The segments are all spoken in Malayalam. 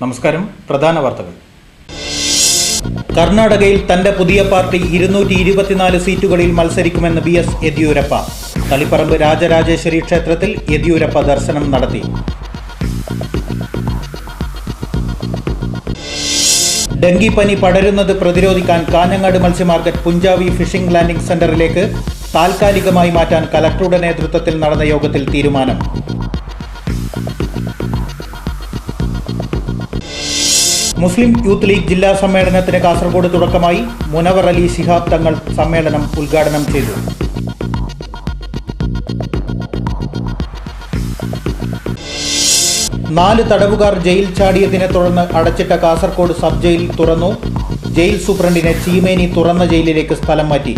നമസ്കാരം. പ്രധാന വാർത്തകൾ. കർണാടകയിൽ തന്റെ പുതിയ പാർട്ടി 224 സീറ്റുകളിൽ മത്സരിക്കുമെന്ന് BS യെദ്യൂരപ്പ. തളിപ്പറമ്പ് രാജരാജേശ്വരി ക്ഷേത്രത്തിൽ യെദ്യൂരപ്പ ദർശനം നടത്തി. ഡെങ്കിപ്പനി പടരുന്നത് പ്രതിരോധിക്കാൻ കാഞ്ഞങ്ങാട് മത്സ്യമാർക്കറ്റ് പുഞ്ചാവി ഫിഷിംഗ് ലാൻഡിംഗ് സെന്ററിലേക്ക് താൽക്കാലികമായി മാറ്റാൻ കലക്ടറുടെ നേതൃത്വത്തിൽ നടന്ന യോഗത്തിൽ തീരുമാനം. മുസ്ലിം യൂത്ത് ലീഗ് ജില്ലാ സമ്മേളനത്തിന് കാസർഗോഡ് തുടക്കമായി. മുനവർ അലി ശിഹാബ് തങ്ങൾ സമ്മേളനം ഉദ്ഘാടനം ചെയ്തു. നാല് തടവുകാർ ജയിൽ ചാടിയതിനെ തുടർന്ന് അടച്ചിട്ട കാസർഗോഡ് സബ് ജയിൽ തുറന്നു. ജയിൽ സൂപ്രണ്ടിനെ ചീമേനി തുറന്ന ജയിലിലേക്ക് സ്ഥലം മാറ്റി.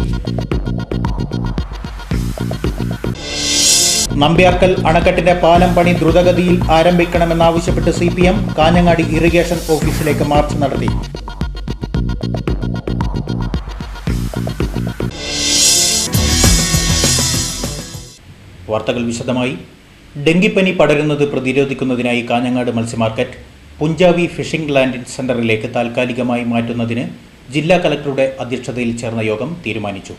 നമ്പ്യാർക്കൽ അണക്കെട്ടിന്റെ പാലം പണി ദ്രുതഗതിയിൽ ആരംഭിക്കണമെന്നാവശ്യപ്പെട്ട് CPM കാഞ്ഞങ്ങാട് ഇറിഗേഷൻ ഓഫീസിലേക്ക് മാർച്ച് നടത്തി. വാർത്തകൾ വിശദമായി. ഡെങ്കിപ്പനി പടരുന്നത് പ്രതിരോധിക്കുന്നതിനായി കാഞ്ഞങ്ങാട് മത്സ്യമാർക്കറ്റ് പുഞ്ചാവി ഫിഷിംഗ് ലാൻഡിംഗ് സെന്ററിലേക്ക് താൽക്കാലികമായി മാറ്റുന്നതിന് ജില്ലാ കലക്ടറുടെ അധ്യക്ഷതയിൽ ചേർന്ന യോഗം തീരുമാനിച്ചു.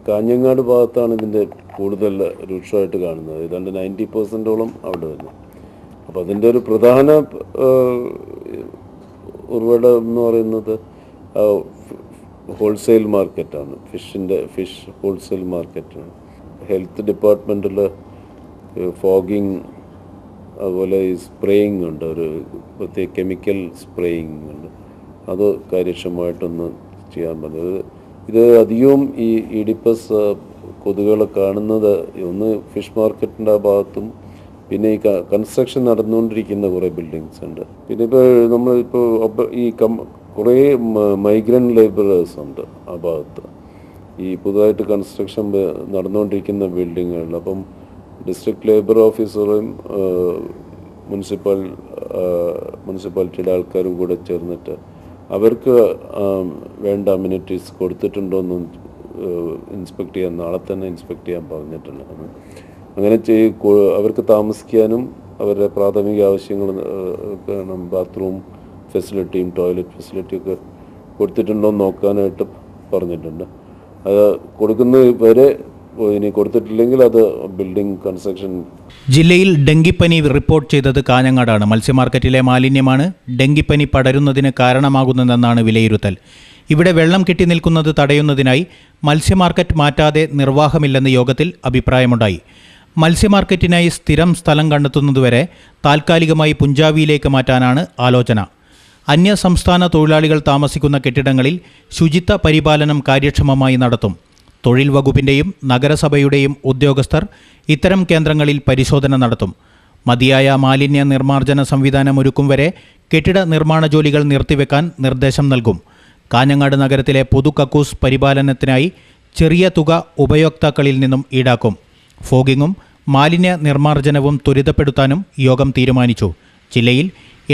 കാഞ്ഞങ്ങാട് ഭാഗത്താണ് ഇതിൻ്റെ കൂടുതൽ രൂക്ഷമായിട്ട് കാണുന്നത്. ഏതാണ്ട് 90% അവിടെ വരുന്നു. അപ്പോൾ അതിൻ്റെ ഒരു പ്രധാന ഉറവിടം എന്ന് പറയുന്നത് ഹോൾസെയിൽ മാർക്കറ്റാണ്. ഫിഷ് ഹോൾസെയിൽ മാർക്കറ്റാണ്. ഹെൽത്ത് ഡിപ്പാർട്ട്മെൻറ്റിൽ ഫോഗിങ്, അതുപോലെ ഈ സ്പ്രേയിങ് ഉണ്ട്, ഒരു പ്രത്യേക കെമിക്കൽ സ്പ്രേയിങ് ഉണ്ട്. അത് കാര്യക്ഷമമായിട്ടൊന്ന് ചെയ്യാൻ പറഞ്ഞത്. ഇത് അധികവും ഈ ഈഡിപ്പസ് കൊതുകുകളെ കാണുന്നത് ഒന്ന് ഫിഷ് മാർക്കറ്റിൻ്റെ ആ ഭാഗത്തും, പിന്നെ ഈ കൺസ്ട്രക്ഷൻ നടന്നുകൊണ്ടിരിക്കുന്ന കുറേ ബിൽഡിങ്സ് ഉണ്ട്. പിന്നെ നമ്മളിപ്പോൾ ഈ കുറേ മൈഗ്രൻ്റ് ലേബറേഴ്സ് ഉണ്ട് ആ ഭാഗത്ത്, ഈ പുതുതായിട്ട് കൺസ്ട്രക്ഷൻ നടന്നുകൊണ്ടിരിക്കുന്ന ബിൽഡിങ്ങുകളിൽ. അപ്പം ഡിസ്ട്രിക്ട് ലേബർ ഓഫീസറും മുനിസിപ്പാലിറ്റിയുടെ ആൾക്കാരും കൂടെ ചേർന്നിട്ട് അവർക്ക് വേണ്ട അമ്യൂണിറ്റീസ് കൊടുത്തിട്ടുണ്ടോയെന്നും ഇൻസ്പെക്ട് ചെയ്യാൻ, നാളെ തന്നെ ഇൻസ്പെക്ട് ചെയ്യാൻ പറഞ്ഞിട്ടുണ്ട്. അങ്ങനെ അവർക്ക് താമസിക്കാനും അവരുടെ പ്രാഥമിക ആവശ്യങ്ങൾ, ബാത്റൂം ഫെസിലിറ്റിയും ടോയ്ലറ്റ് ഫെസിലിറ്റിയൊക്കെ കൊടുത്തിട്ടുണ്ടോ എന്ന് നോക്കാനായിട്ട് പറഞ്ഞിട്ടുണ്ട്. അത് കൊടുക്കുന്നത് വരെ ഇനി കൊടുത്തിട്ടില്ലെങ്കിൽ അത് ബിൽഡിംഗ് കൺസ്ട്രക്ഷൻ. ജില്ലയിൽ ഡെങ്കിപ്പനി റിപ്പോർട്ട് ചെയ്തത് കാഞ്ഞങ്ങാടാണ്. മത്സ്യമാർക്കറ്റിലെ മാലിന്യമാണ് ഡെങ്കിപ്പനി പടരുന്നതിന് കാരണമാകുന്നതെന്നാണ് വിലയിരുത്തൽ. ഇവിടെ വെള്ളം കെട്ടി നിൽക്കുന്നത് തടയുന്നതിനായി മത്സ്യമാർക്കറ്റ് മാറ്റാതെ നിർവാഹമില്ലെന്ന് യോഗത്തിൽ അഭിപ്രായമുണ്ടായി. മത്സ്യമാർക്കറ്റിനായി സ്ഥിരം സ്ഥലം കണ്ടെത്തുന്നതുവരെ താൽക്കാലികമായി പുഞ്ചാവിയിലേക്ക് മാറ്റാനാണ് ആലോചന. അന്യ സംസ്ഥാന തൊഴിലാളികൾ താമസിക്കുന്ന കെട്ടിടങ്ങളിൽ ശുചിത്വ പരിപാലനം കാര്യക്ഷമമായി നടത്തും. തൊഴിൽ വകുപ്പിൻ്റെയും നഗരസഭയുടെയും ഉദ്യോഗസ്ഥർ ഇത്തരം കേന്ദ്രങ്ങളിൽ പരിശോധന നടത്തും. മതിയായ മാലിന്യ നിർമ്മാർജ്ജന സംവിധാനം ഒരുക്കും വരെ കെട്ടിട നിർമ്മാണ ജോലികൾ നിർത്തിവെക്കാൻ നിർദ്ദേശം നൽകും. കാഞ്ഞങ്ങാട് നഗരത്തിലെ പൊതു കക്കൂസ് പരിപാലനത്തിനായി ചെറിയ തുക ഉപയോക്താക്കളിൽ നിന്നും ഈടാക്കും. ഫോഗിങ്ങും മാലിന്യ നിർമ്മാർജ്ജനവും ത്വരിതപ്പെടുത്താനും യോഗം തീരുമാനിച്ചു. ജില്ലയിൽ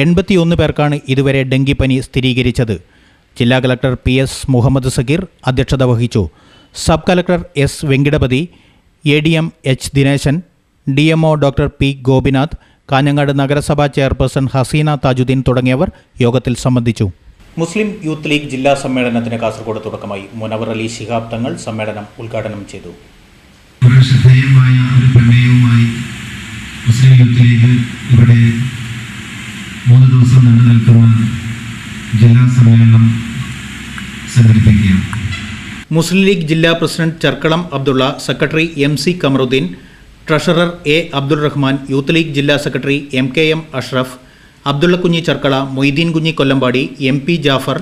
81 പേർക്കാണ് ഇതുവരെ ഡെങ്കിപ്പനി സ്ഥിരീകരിച്ചത്. ജില്ലാ കളക്ടർ PS മുഹമ്മദ് സഗീർ അധ്യക്ഷത വഹിച്ചു. Sub collector S വെങ്കിടപതി, ADM H Dineshan, DMO doctor P Gopinath, Kanhangad നഗരസഭാ ചെയർപേഴ്സൺ ഹസീന താജുദ്ദീൻ തുടങ്ങിയവർ യോഗത്തിൽ സംബന്ധിച്ചു. മുസ്ലിം യൂത്ത് ലീഗ് ജില്ലാ സമ്മേളനത്തിന് കാസർഗോഡ് തുടക്കമായി. മുനവർ അലി ശിഹാബ് തങ്ങൾ സമ്മേളനം ഉദ്ഘാടനം ചെയ്തു. ശ്രദ്ധേയമായ ഒരു പ്രമേയവുമായി മുസ്ലിം യൂത്ത് ലീഗ് ഇവിടെ 3 ദിവസം നീണ്ടു നിൽക്കുന്ന ജില്ലാ സമ്മേളനം സംഘടിപ്പിക്കുകയാണ്. മുസ്ലിം ലീഗ് ജില്ലാ president Cherkalam Abdulla, secretary MC Kamaruddin, treasurer A Abdul Rahman, Youth League ജില്ലാ സെക്രട്ടറി MKM അഷ്റഫ്, അബ്ദുള്ള കുഞ്ഞി ചർക്കള, മൊയ്തീൻ കുഞ്ഞി കൊല്ലമ്പാടി, MP ജാഫർ,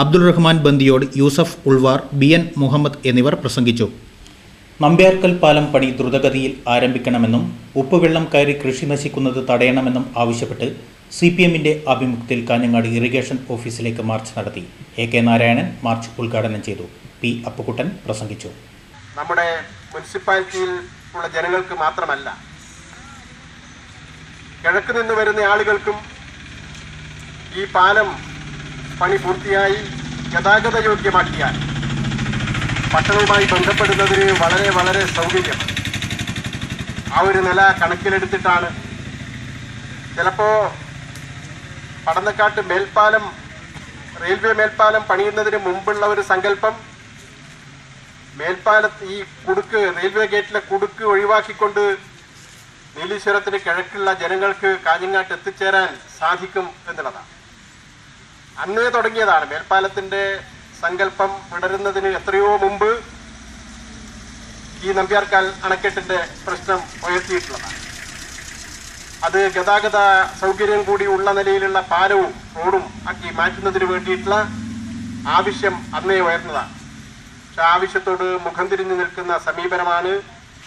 അബ്ദുൾ റഹ്മാൻ ബന്ദിയോട്, യൂസഫ് ഉൾവാർ, BN മുഹമ്മദ് എന്നിവർ പ്രസംഗിച്ചു. നമ്പ്യാർക്കൽ പാലം പണി ദ്രുതഗതിയിൽ ആരംഭിക്കണമെന്നും ഉപ്പുവെള്ളം കയറി കൃഷി നശിക്കുന്നത് തടയണമെന്നും ആവശ്യപ്പെട്ട് CPMന്റെ ആഭിമുഖ്യത്തിൽ കാഞ്ഞങ്ങാട് ഇറിഗേഷൻ ഓഫീസിലേക്ക് മാർച്ച് നടത്തി. AK നാരായണൻ മാർച്ച് ഉദ്ഘാടനം ചെയ്തു. P അപ്പുക്കുട്ടൻ പ്രസംഗിച്ചു. നമ്മുടെ മുനിസിപ്പാലിറ്റിയിൽ ഉള്ള ജനങ്ങൾക്ക് മാത്രമല്ല, കിഴക്ക് നിന്ന് വരുന്ന ആളുകൾക്കും ഈ പാലം പണി പൂർത്തിയായി ഗതാഗത യോഗ്യമാക്കിയാൽ പട്ടണവുമായി ബന്ധപ്പെടുന്നതിന് വളരെ വളരെ സൗകര്യം. ആ ഒരു നില കണക്കിലെടുത്തിട്ടാണ് ചിലപ്പോൾ പടന്നക്കാട്ട് മേൽപ്പാലം, റെയിൽവേ മേൽപ്പാലം പണിയുന്നതിന് മുമ്പുള്ള ഒരു സങ്കല്പം, ഈ കുടുക്ക്, റെയിൽവേ ഗേറ്റിലെ കുടുക്ക് ഒഴിവാക്കിക്കൊണ്ട് നീലീശ്വരത്തിന് കിഴക്കുള്ള ജനങ്ങൾക്ക് കാഞ്ഞങ്ങാട്ട് എത്തിച്ചേരാൻ സാധിക്കും എന്നുള്ളതാണ്. അന്നേ തുടങ്ങിയതാണ് മേൽപ്പാലത്തിന്റെ സങ്കല്പം വിടരുന്നതിന് എത്രയോ മുമ്പ് ഈ നമ്പ്യാർക്കാൽ അണക്കെട്ടിന്റെ പ്രശ്നം ഉയർത്തിയിട്ടുള്ളതാണ്. അത് ഗതാഗത സൗകര്യം കൂടി ഉള്ള നിലയിലുള്ള പാലവും റോഡും ആക്കി മാറ്റുന്നതിന് വേണ്ടിയിട്ടുള്ള ആവശ്യം അന്നേ ഉയർന്നതാണ്. പക്ഷെ ആവശ്യത്തോട് മുഖം തിരിഞ്ഞു നിൽക്കുന്ന സമീപനമാണ്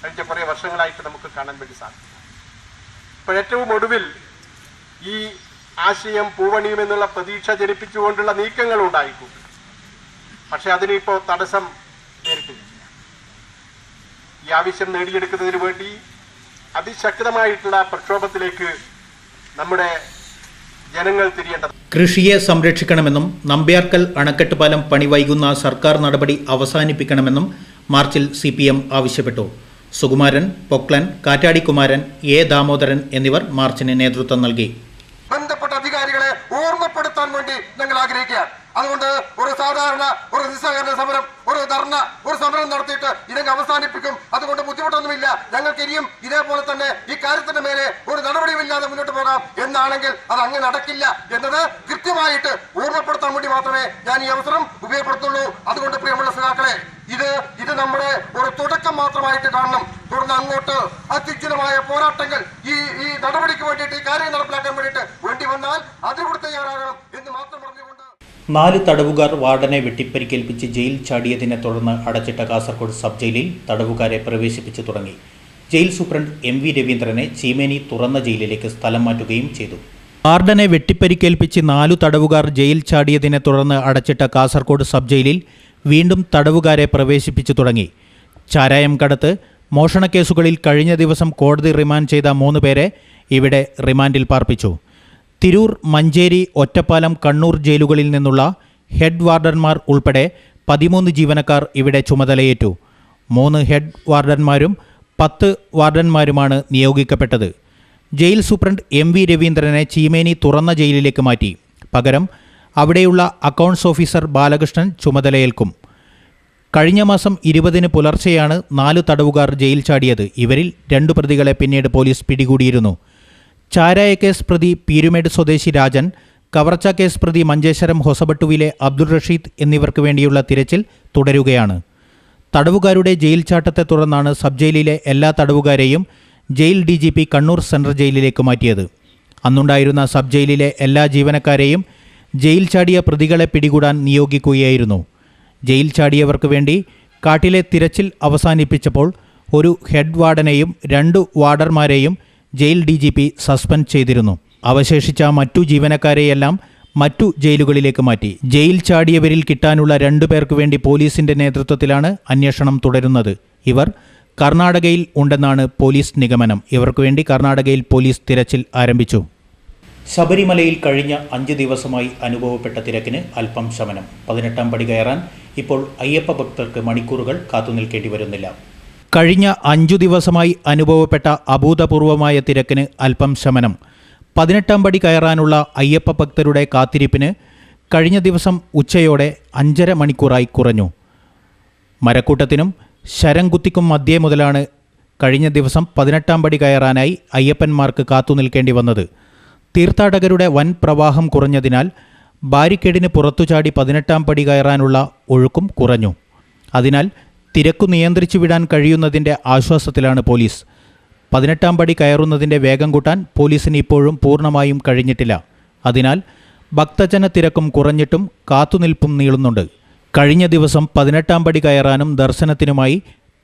കഴിഞ്ഞ കുറേ വർഷങ്ങളായിട്ട് നമുക്ക് കാണാൻ വേണ്ടി സാധിക്കും. ഇപ്പോൾ ഏറ്റവും ഒടുവിൽ ഈ ആശയം പൂവണിയുമെന്നുള്ള പ്രതീക്ഷ ജനിപ്പിച്ചുകൊണ്ടുള്ള നീക്കങ്ങൾ ഉണ്ടായിരിക്കും. പക്ഷെ അതിനിപ്പോൾ തടസ്സം നേരിട്ടില്ല. ഈ ആവശ്യം നേടിയെടുക്കുന്നതിന് വേണ്ടി അതിശക്തമായിട്ടുള്ള പ്രക്ഷോഭത്തിലേക്ക് നമ്മുടെ ജനങ്ങൾ തിരിയേണ്ടത്. കൃഷിയെ സംരക്ഷിക്കണമെന്നും നമ്പ്യാർക്കൽ അണക്കെട്ട് പാലം പണി വൈകുന്ന സർക്കാർ നടപടി അവസാനിപ്പിക്കണമെന്നും മാർച്ചിൽ CPM ആവശ്യപ്പെട്ടു. സുകുമാരൻ, പൊക്ലൻ, കാറ്റാടി കുമാരൻ, A. ദാമോദരൻ എന്നിവർ മാർച്ചിന് നേതൃത്വം നൽകി. ബന്ധപ്പെട്ട അധികാരികളെ ഓർമ്മപ്പെടുത്താൻ വേണ്ടി ഞങ്ങൾ ആഗ്രഹിക്കുകയാണ്. അതുകൊണ്ട് ഒരു സാധാരണ ഒരു നിസ്സഹകരണ സമരം, ഒരു ധർണ, ഒരു സമരം നടത്തിയിട്ട് ഇതങ്ങ് അവസാനിപ്പിക്കും. അതുകൊണ്ട് ബുദ്ധിമുട്ടൊന്നുമില്ല. ഞങ്ങൾക്ക് ഇനിയും ഇതേപോലെ തന്നെ ഈ കാര്യത്തിന്റെ മേലെ ഒരു നടപടിയുമില്ലാതെ മുന്നോട്ട് പോകാം എന്നാണെങ്കിൽ അത് അങ്ങനെ നടക്കില്ല എന്നത് കൃത്യമായിട്ട് ഓർമ്മപ്പെടുത്താൻ വേണ്ടി മാത്രമേ ഞാൻ ഈ അവസരം ഉപയോഗപ്പെടുത്തുള്ളൂ. അതുകൊണ്ട് പ്രിയമുള്ള സഖാക്കളെ, ഇത് നമ്മുടെ ഒരു തുടക്കം മാത്രമായിട്ട് കാണണം. തുടർന്ന് അങ്ങോട്ട് അത്യുജ്വലമായ പോരാട്ടങ്ങൾ ഈ നടപടിക്ക് വേണ്ടിയിട്ട്, ഈ കാര്യം നടപ്പിലാക്കാൻ വേണ്ടിയിട്ട് വേണ്ടി വന്നാൽ അതിലൂടെ തയ്യാറാകണം എന്ന് മാത്രം പറഞ്ഞുകൊണ്ട് 4 തടവുകാർ വാർഡനെ വെട്ടിപ്പരിക്കേൽപ്പിച്ച് ജയിൽ ചാടിയതിനെ തുടർന്ന് അടച്ചിട്ട കാസർഗോഡ് സബ് ജയിലിൽ തടവുകാരെ പ്രവേശിപ്പിച്ചു തുടങ്ങി. ജയിൽ സൂപ്രണ്ട് MV രവീന്ദ്രനെ ചീമേനി തുറന്ന ജയിലിലേക്ക് സ്ഥലം മാറ്റുകയും ചെയ്തു. വാർഡനെ വെട്ടിപ്പരിക്കേൽപ്പിച്ച് 4 തടവുകാർ ജയിൽ ചാടിയതിനെ തുടർന്ന് അടച്ചിട്ട കാസർഗോഡ് സബ് ജയിലിൽ വീണ്ടും തടവുകാരെ പ്രവേശിപ്പിച്ചു തുടങ്ങി. ചാരായം കടത്ത്, മോഷണക്കേസുകളിൽ കഴിഞ്ഞ ദിവസം കോടതി റിമാൻഡ് ചെയ്ത 3 പേരെ ഇവിടെ റിമാൻഡിൽ പാർപ്പിച്ചു. തിരൂർ, മഞ്ചേരി, ഒറ്റപ്പാലം, കണ്ണൂർ ജയിലുകളിൽ നിന്നുള്ള ഹെഡ് വാർഡന്മാർ ഉൾപ്പെടെ 13 ജീവനക്കാർ ഇവിടെ ചുമതലയേറ്റു. 3 ഹെഡ് വാർഡന്മാരും 10 വാർഡന്മാരുമാണ് നിയോഗിക്കപ്പെട്ടത്. ജയിൽ സൂപ്രണ്ട് MV രവീന്ദ്രനെ ചീമേനി തുറന്ന ജയിലിലേക്ക് മാറ്റി. പകരം അവിടെയുള്ള അക്കൗണ്ട്സ് ഓഫീസർ ബാലകൃഷ്ണൻ ചുമതലയേൽക്കും. കഴിഞ്ഞ മാസം 20-ന് പുലർച്ചെയാണ് 4 തടവുകാർ ജയിൽ ചാടിയത്. ഇവരിൽ 2 പ്രതികളെ പിന്നീട് പോലീസ് പിടികൂടിയിരുന്നു. ചാരായ കേസ് പ്രതി പീരുമേട് സ്വദേശി രാജൻ, കവർച്ച കേസ് പ്രതി മഞ്ചേശ്വരം ഹൊസബട്ടുവിലെ അബ്ദുൾ റഷീദ് എന്നിവർക്ക് വേണ്ടിയുള്ള തിരച്ചിൽ തുടരുകയാണ്. തടവുകാരുടെ ജയിൽ ചാട്ടത്തെ തുടർന്നാണ് സബ് ജയിലിലെ എല്ലാ തടവുകാരെയും ജയിൽ DGP കണ്ണൂർ സെൻട്രൽ ജയിലിലേക്ക് മാറ്റിയത്. അന്നുണ്ടായിരുന്ന സബ് ജയിലിലെ എല്ലാ ജീവനക്കാരെയും ജയിൽ ചാടിയ പ്രതികളെ പിടികൂടാൻ നിയോഗിക്കുകയായിരുന്നു. ജയിൽ ചാടിയവർക്ക് വേണ്ടി കാട്ടിലെ തിരച്ചിൽ അവസാനിപ്പിച്ചപ്പോൾ ഒരു ഹെഡ് വാർഡനെയും 2 വാർഡർമാരെയും ജയിൽ DGP സസ്പെൻഡ് ചെയ്തിരുന്നു. അവശേഷിച്ച മറ്റു ജീവനക്കാരെയെല്ലാം മറ്റു ജയിലുകളിലേക്ക് മാറ്റി. ജയിൽ ചാടിയവരിൽ കിട്ടാനുള്ള 2 പേർക്ക് വേണ്ടി പോലീസിന്റെ നേതൃത്വത്തിലാണ് അന്വേഷണം തുടരുന്നത്. ഇവർ കർണാടകയിൽ ഉണ്ടെന്നാണ് പോലീസ് നിഗമനം. ഇവർക്കു വേണ്ടി കർണാടകയിൽ പോലീസ് തിരച്ചിൽ ആരംഭിച്ചു. ശബരിമലയിൽ കഴിഞ്ഞ 5 ദിവസമായി അനുഭവപ്പെട്ട തിരക്കിന് അല്പം ശമനം. 18ാം പടി കയറാൻ ഇപ്പോൾ അയ്യപ്പ ഭക്തർക്ക് മണിക്കൂറുകൾ കാത്തുനിൽക്കേണ്ടി വരുന്നില്ല. കഴിഞ്ഞ 5 ദിവസമായി അനുഭവപ്പെട്ട അഭൂതപൂർവമായ തിരക്കിന് അല്പം ശമനം. 18ാം പടി കയറാനുള്ള അയ്യപ്പ ഭക്തരുടെ കാത്തിരിപ്പിന് കഴിഞ്ഞ ദിവസം ഉച്ചയോടെ 5.5 മണിക്കൂറായി കുറഞ്ഞു. മരക്കൂട്ടത്തിനും ശരംകുത്തിക്കും മധ്യേ മുതലാണ് കഴിഞ്ഞ ദിവസം 18ാം പടി കയറാനായി അയ്യപ്പന്മാർക്ക് കാത്തുനിൽക്കേണ്ടി വന്നത്. തീർത്ഥാടകരുടെ വൻ പ്രവാഹം കുറഞ്ഞതിനാൽ ബാരിക്കേഡിന് പുറത്തുചാടി 18ാം പടി കയറാനുള്ള ഒഴുക്കും കുറഞ്ഞു. അതിനാൽ തിരക്കു നിയന്ത്രിച്ചു വിടാൻ കഴിയുന്നതിൻ്റെ ആശ്വാസത്തിലാണ് പോലീസ്. 18ാം പടി കയറുന്നതിൻ്റെ വേഗം കൂട്ടാൻ പോലീസിന് ഇപ്പോഴും പൂർണ്ണമായും കഴിഞ്ഞിട്ടില്ല. അതിനാൽ ഭക്തജന തിരക്കും കുറഞ്ഞിട്ടും കാത്തുനിൽപ്പും നീളുന്നുണ്ട്. കഴിഞ്ഞ ദിവസം 18ാം പടി കയറാനും ദർശനത്തിനുമായി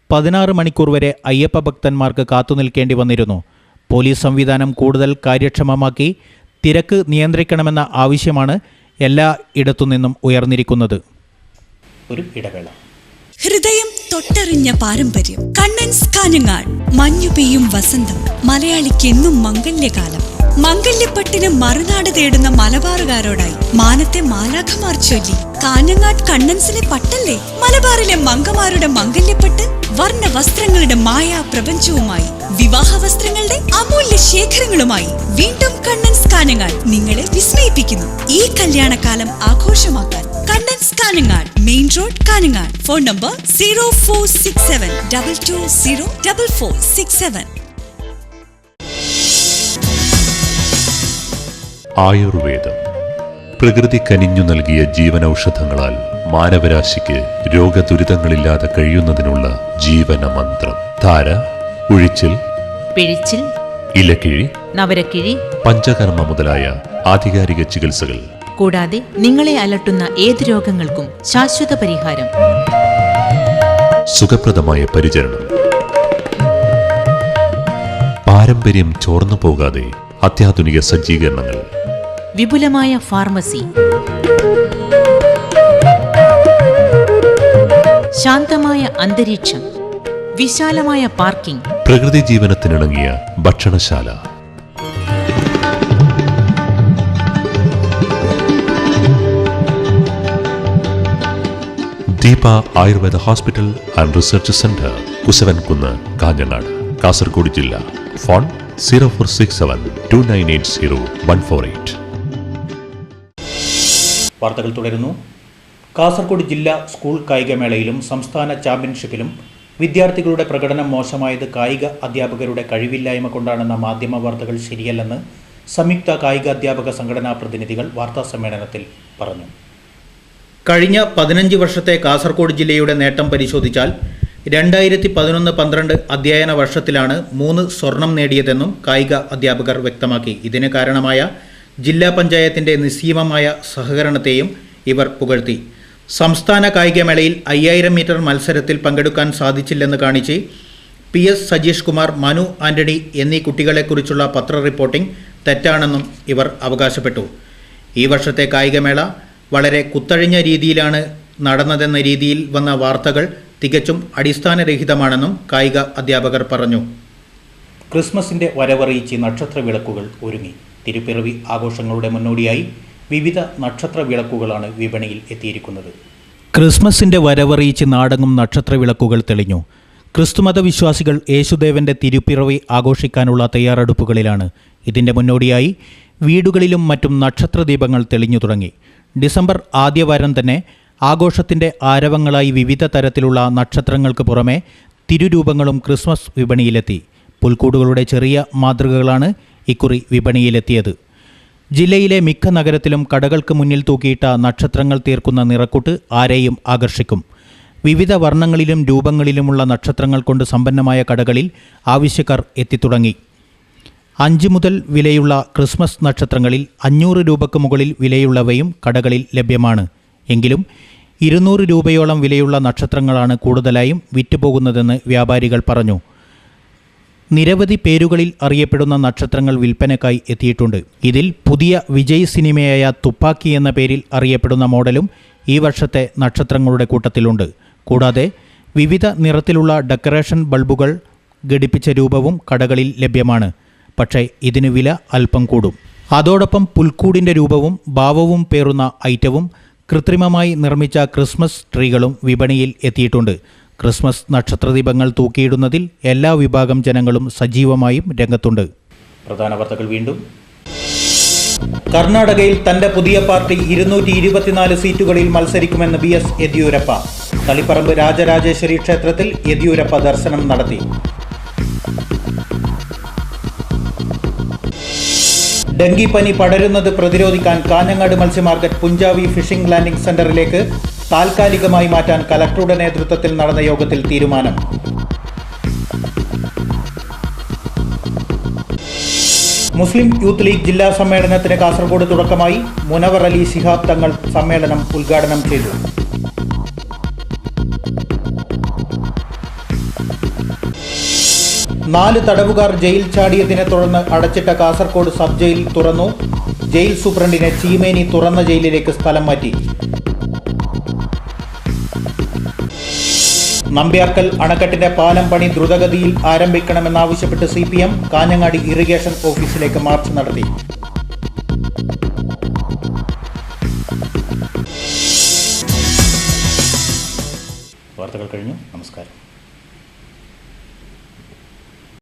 16 മണിക്കൂർ വരെ അയ്യപ്പ ഭക്തന്മാർക്ക് കാത്തുനിൽക്കേണ്ടി വന്നിരുന്നു. പോലീസ് സംവിധാനം കൂടുതൽ കാര്യക്ഷമമാക്കി തിരക്ക് നിയന്ത്രിക്കണമെന്ന ആവശ്യമാണ് എല്ലാ ഇടത്തുനിന്നും ഉയർന്നിരിക്കുന്നത്. ഒരു ഇടവേള. ഹൃദയം തൊട്ടറിഞ്ഞ പാരമ്പര്യം. കണ്ണൻസ് കാഞ്ഞങ്ങാട്. മഞ്ഞു പെയ്യും വസന്തം. മലയാളിക്ക് എന്നും മംഗല്യകാലം. മംഗല്യപ്പട്ടിന് മറുനാട് തേടുന്ന മലബാറുകാരോടായി മാനത്തെ മാലാഖമാർ ചൊല്ലി. കാഞ്ഞങ്ങാട് കണ്ണൻസിലെ പട്ടല്ലേ മലബാറിലെ മംഗമാരുടെ മംഗല്യപ്പട്ട്. വർണ്ണ വസ്ത്രങ്ങളുടെ മായാ പ്രപഞ്ചവുമായി, വിവാഹ വസ്ത്രങ്ങളുടെ അമൂല്യ ശേഖരങ്ങളുമായി വീണ്ടും കണ്ണൻസ് കാഞ്ഞങ്ങാട് നിങ്ങളെ വിസ്മയിപ്പിക്കുന്നു. ഈ കല്യാണകാലം ആഘോഷമാക്കാൻ Kannans Kanhangad, main road, Kanhangad. Phone number 0467220467. ആയുർവേദം പ്രകൃതി കനിഞ്ഞു നൽകിയ ജീവനൌഷധങ്ങളാൽ മാനവരാശിക്ക് രോഗദുരിതങ്ങളില്ലാതെ കഴിയുന്നതിനുള്ള ജീവന മന്ത്രം. ധാര, ഉഴിച്ചിൽ, പിഴിച്ചിൽ, ഇലക്കിഴി, നവരക്കിഴി, പഞ്ചകർമ്മ മുതലായ ആധികാരിക ചികിത്സകൾ. കൂടാതെ നിങ്ങളെ അലട്ടുന്ന ഏത് രോഗങ്ങൾക്കും ശാശ്വത പരിഹാരം. സുഖപ്രദമായ പരിചരണം. പാരമ്പര്യം ചോർന്നു പോകാതെ അത്യാധുനിക സജ്ജീകരണങ്ങൾ. വിപുലമായ ഫാർമസി. ശാന്തമായ അന്തരീക്ഷം. വിശാലമായ പാർക്കിംഗ്. പ്രകൃതി ജീവനത്തിനിണങ്ങിയ ഭക്ഷണശാല. Deepa Ayurveda hospital and research centre, Kushavankunnu, Kanhangad, Kasaragod ജില്ല. ഫോൺ 04672980 വാർത്തകൾ തുടരുന്നു. കാസർഗോഡ് ജില്ലാ സ്കൂൾ കായികമേളയിലും സംസ്ഥാന ചാമ്പ്യൻഷിപ്പിലും വിദ്യാർത്ഥികളുടെ പ്രകടനം മോശമായത് കായിക അധ്യാപകരുടെ കഴിവില്ലായ്മ കൊണ്ടാണെന്ന മാധ്യമ വാർത്തകൾ ശരിയല്ലെന്ന് സംയുക്ത കായിക അധ്യാപക സംഘടനാ പ്രതിനിധികൾ വാർത്താസമ്മേളനത്തിൽ പറഞ്ഞു. കഴിഞ്ഞ 15 വർഷത്തെ കാസർഗോഡ് ജില്ലയുടെ നേട്ടം പരിശോധിച്ചാൽ 2011-12 അധ്യയന വർഷത്തിലാണ് 3 സ്വർണം നേടിയതെന്നും കായിക അധ്യാപകർ വ്യക്തമാക്കി. ഇതിന് കാരണമായ ജില്ലാ പഞ്ചായത്തിൻ്റെ നിസ്സീമമായ സഹകരണത്തെയും ഇവർ പുകഴ്ത്തി. സംസ്ഥാന കായികമേളയിൽ 5000 മീറ്റർ മത്സരത്തിൽ പങ്കെടുക്കാൻ സാധിച്ചില്ലെന്ന് കാണിച്ച് PS സജീഷ് കുമാർ, മനു ആന്റണി എന്നീ കുട്ടികളെക്കുറിച്ചുള്ള പത്ര റിപ്പോർട്ടിംഗ് തെറ്റാണെന്നും ഇവർ അവകാശപ്പെട്ടു. ഈ വർഷത്തെ കായികമേള വളരെ കുത്തഴിഞ്ഞ രീതിയിലാണ് നടന്നതെന്ന രീതിയിൽ വന്ന വാർത്തകൾ തികച്ചും അടിസ്ഥാനരഹിതമാണെന്നും കായിക അധ്യാപകർ പറഞ്ഞു. ക്രിസ്മസിൻ്റെ വരവറിയിച്ച് നക്ഷത്ര വിളക്കുകൾ ഒരുങ്ങി. തിരുപ്പിറവി ആഘോഷങ്ങളുടെ മുന്നോടിയായി വിവിധ നക്ഷത്ര വിളക്കുകളാണ് വിപണിയിൽ എത്തിയിരിക്കുന്നത്. ക്രിസ്മസിൻ്റെ വരവറിയിച്ച് നാടെങ്ങും നക്ഷത്ര വിളക്കുകൾ തെളിഞ്ഞു. ക്രിസ്തുമത വിശ്വാസികൾ യേശുദേവൻ്റെ തിരുപ്പിറവി ആഘോഷിക്കാനുള്ള തയ്യാറെടുപ്പുകളിലാണ്. ഇതിൻ്റെ മുന്നോടിയായി വീടുകളിലും മറ്റും നക്ഷത്ര ദീപങ്ങൾ തെളിഞ്ഞു തുടങ്ങി. ഡിസംബർ ആദ്യവാരം തന്നെ ആഘോഷത്തിൻ്റെ ആരവങ്ങളായി വിവിധ തരത്തിലുള്ള നക്ഷത്രങ്ങൾക്ക് പുറമെ തിരുരൂപങ്ങളും ക്രിസ്മസ് വിപണിയിലെത്തി. പുൽക്കൂടുകളുടെ ചെറിയ മാതൃകകളാണ് ഇക്കുറി വിപണിയിലെത്തിയത്. ജില്ലയിലെ മിക്ക നഗരത്തിലും കടകൾക്ക് മുന്നിൽ തൂക്കിയിട്ട നക്ഷത്രങ്ങൾ തീർക്കുന്ന നിറക്കൂട്ട് ആരെയും ആകർഷിക്കും. വിവിധ വർണ്ണങ്ങളിലും രൂപങ്ങളിലുമുള്ള നക്ഷത്രങ്ങൾ കൊണ്ട് സമ്പന്നമായ കടകളിൽ ആവശ്യക്കാർ എത്തിത്തുടങ്ങി. 5 മുതൽ വിലയുള്ള ക്രിസ്മസ് നക്ഷത്രങ്ങളിൽ 500 രൂപയ്ക്ക് മുകളിൽ വിലയുള്ളവയും കടകളിൽ ലഭ്യമാണ്. എങ്കിലും 200 രൂപയോളം വിലയുള്ള നക്ഷത്രങ്ങളാണ് കൂടുതലായും വിറ്റുപോകുന്നതെന്ന് വ്യാപാരികൾ പറഞ്ഞു. നിരവധി പേരുകളിൽ അറിയപ്പെടുന്ന നക്ഷത്രങ്ങൾ വിൽപ്പനയ്ക്കായി എത്തിയിട്ടുണ്ട്. ഇതിൽ പുതിയ വിജയ് സിനിമയായ തുപ്പാക്കി എന്ന പേരിൽ അറിയപ്പെടുന്ന മോഡലും ഈ വർഷത്തെ നക്ഷത്രങ്ങളുടെ കൂട്ടത്തിലുണ്ട്. കൂടാതെ വിവിധ നിറത്തിലുള്ള ഡെക്കറേഷൻ ബൾബുകൾ ഘടിപ്പിച്ച രൂപവും കടകളിൽ ലഭ്യമാണ്. പക്ഷേ ഇതിന് വില അല്പം കൂടും. അതോടൊപ്പം പുൽക്കൂടിൻ്റെ രൂപവും ഭാവവും പേറുന്ന ഐറ്റവും കൃത്രിമമായി നിർമ്മിച്ച ക്രിസ്മസ് ട്രീകളും വിപണിയിൽ എത്തിയിട്ടുണ്ട്. ക്രിസ്മസ് നക്ഷത്രദീപങ്ങൾ തൂക്കിയിടുന്നതിൽ എല്ലാ വിഭാഗം ജനങ്ങളും സജീവമായും രംഗത്തുണ്ട്. പ്രധാന വാർത്തകൾ വീണ്ടും. കർണാടകയിൽ തന്റെ പുതിയ പാർട്ടി 224 സീറ്റുകളിൽ മത്സരിക്കുമെന്ന് BS യെദ്യൂരപ്പ. തളിപ്പറമ്പ് രാജരാജേശ്വരി ക്ഷേത്രത്തിൽ യെദ്യൂരപ്പ ദർശനം നടത്തി. ഡെങ്കിപ്പനി പടരുന്നത് പ്രതിരോധിക്കാൻ കാഞ്ഞങ്ങാട് മത്സ്യമാർക്കറ്റ് പുഞ്ചാവി ഫിഷിംഗ് ലാൻഡിംഗ് സെന്ററിലേക്ക് താൽക്കാലികമായി മാറ്റാൻ കലക്ടറുടെ നേതൃത്വത്തിൽ നടന്ന യോഗത്തിൽ തീരുമാനം. മുസ്ലിം യൂത്ത് ലീഗ് ജില്ലാ സമ്മേളനത്തിന് കാസർഗോഡ് തുടക്കമായി. മുനവർ അലി ശിഹാബ് തങ്ങൾ സമ്മേളനം ഉദ്ഘാടനം ചെയ്തു. നാല് തടവുകാർ ജയിൽ ചാടിയതിനെ തുടർന്ന് അടച്ചിട്ട കാസർഗോഡ് സബ് ജയിൽ തുറന്നു. ജയിൽ സൂപ്രണ്ടിനെ ചീമേനി തുറന്ന ജയിലിലേക്ക് സ്ഥലം മാറ്റി. നമ്പ്യാർക്കൽ അണക്കെട്ടിന്റെ പാലം പണി ദ്രുതഗതിയിൽ ആരംഭിക്കണമെന്നാവശ്യപ്പെട്ട് CPM കാഞ്ഞങ്ങാടി ഇറിഗേഷൻ ഓഫീസിലേക്ക് മാർച്ച് നടത്തി. വാർത്തകൾ കഴിഞ്ഞു. നമസ്കാരം.